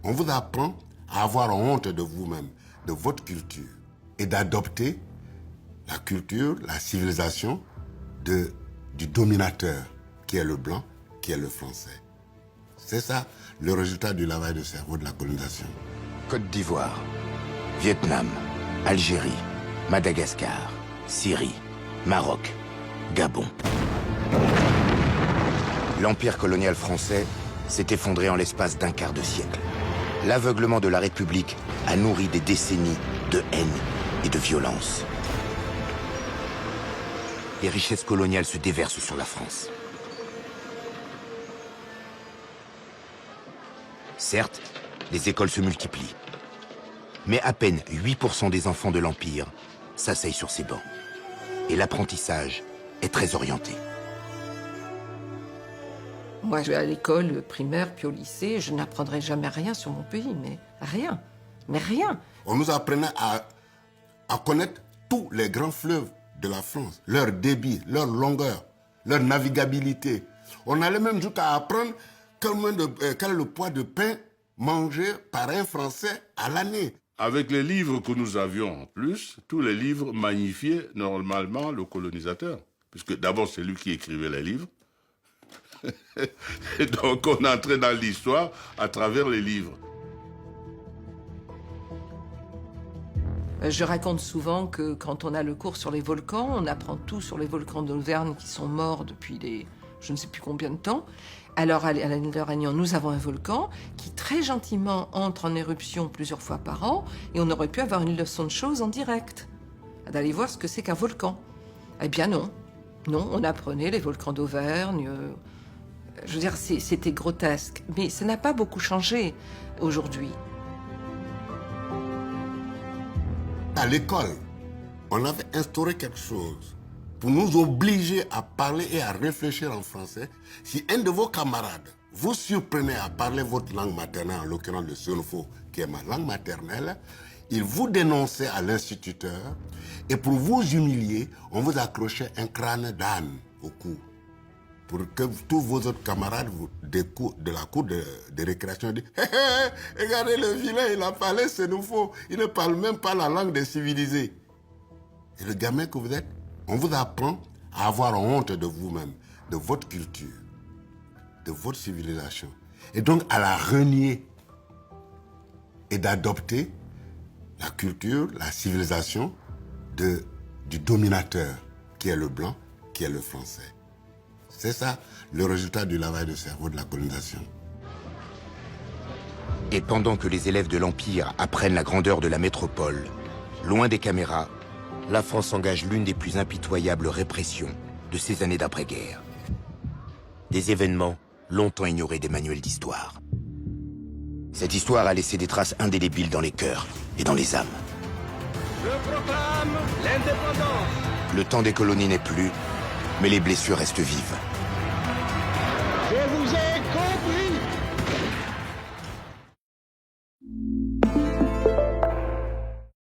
On vous apprend à avoir honte de vous-même, de votre culture, et d'adopter la culture, la civilisation du dominateur, qui est le blanc, qui est le français. C'est ça le résultat du lavage de cerveau de la colonisation. Côte d'Ivoire, Vietnam, Algérie, Madagascar, Syrie, Maroc, Gabon. L'empire colonial français s'est effondré en l'espace d'un quart de siècle. L'aveuglement de la République a nourri des décennies de haine et de violence. Les richesses coloniales se déversent sur la France. Certes, les écoles se multiplient. Mais à peine 8% des enfants de l'Empire s'asseyent sur ces bancs. Et l'apprentissage est très orienté. Moi, je vais à l'école primaire, puis au lycée, je n'apprendrai jamais rien sur mon pays, mais rien. Mais rien. On nous apprenait à connaître tous les grands fleuves de la France, leur débit, leur longueur, leur navigabilité. On allait même jusqu'à apprendre quel est le poids de pain mangé par un Français à l'année. Avec les livres que nous avions en plus, tous les livres magnifiaient normalement le colonisateur. Puisque d'abord, c'est lui qui écrivait les livres. Et donc, on entrait dans l'histoire à travers les livres. Je raconte souvent que quand on a le cours sur les volcans, on apprend tout sur les volcans d'Auvergne qui sont morts depuis je ne sais plus combien de temps. Alors, à l'île de Réunion, nous avons un volcan qui très gentiment entre en éruption plusieurs fois par an et on aurait pu avoir une leçon de choses en direct, d'aller voir ce que c'est qu'un volcan. Eh bien non. Non, on apprenait les volcans d'Auvergne. Je veux dire, c'était grotesque. Mais ça n'a pas beaucoup changé aujourd'hui. À l'école, on avait instauré quelque chose pour nous obliger à parler et à réfléchir en français. Si un de vos camarades vous surprenait à parler votre langue maternelle, en l'occurrence le Senufo, qui est ma langue maternelle, il vous dénonçait à l'instituteur et pour vous humilier, on vous accrochait un crâne d'âne au cou. Pour que tous vos autres camarades de la cour de récréation disent hey, hey, regardez le vilain, il a parlé Senufo, il ne parle même pas la langue des civilisés. Et le gamin que vous êtes, on vous apprend à avoir honte de vous-même, de votre culture, de votre civilisation. Et donc à la renier et d'adopter la culture, la civilisation du dominateur, qui est le blanc, qui est le français. C'est ça le résultat du lavage de cerveau de la colonisation. Et pendant que les élèves de l'Empire apprennent la grandeur de la métropole, loin des caméras, la France engage l'une des plus impitoyables répressions de ces années d'après-guerre. Des événements longtemps ignorés des manuels d'histoire. Cette histoire a laissé des traces indélébiles dans les cœurs et dans les âmes. Je proclame l'indépendance. Le temps des colonies n'est plus, mais les blessures restent vives. Je vous ai compris.